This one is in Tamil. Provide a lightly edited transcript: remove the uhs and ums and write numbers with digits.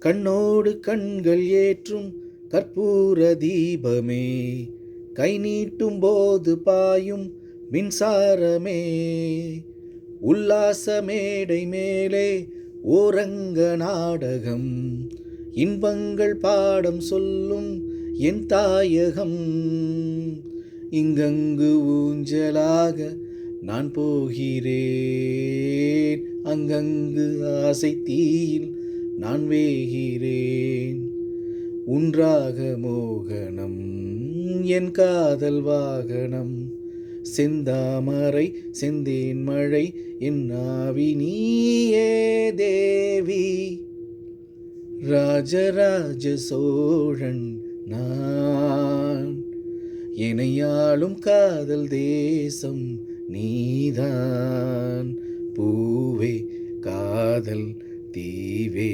கண்ணோடு கண்கள் ஏற்றும் கற்பூர தீபமே, கை நீட்டும் போது பாயும் மின்சாரமே, உல்லாச மேடை மேலே ஓரங்க நாடகம், இன்பங்கள் பாடம் சொல்லும் என் தாயகம். இங்கங்கு ஊஞ்சலாக நான் போகிறேன், அங்கங்கு ஆசை தீயில் நான் வேகிறேன். உன்றாக மோகனம் என் காதல் வாகனம், செந்தாமரை செந்தேன் மழை என் ஆவி நீயே தேவி. ராஜராஜ சோழன் நான், இணையாளும் காதல் தேசம் நீதான். பூவே காதல் தீவே.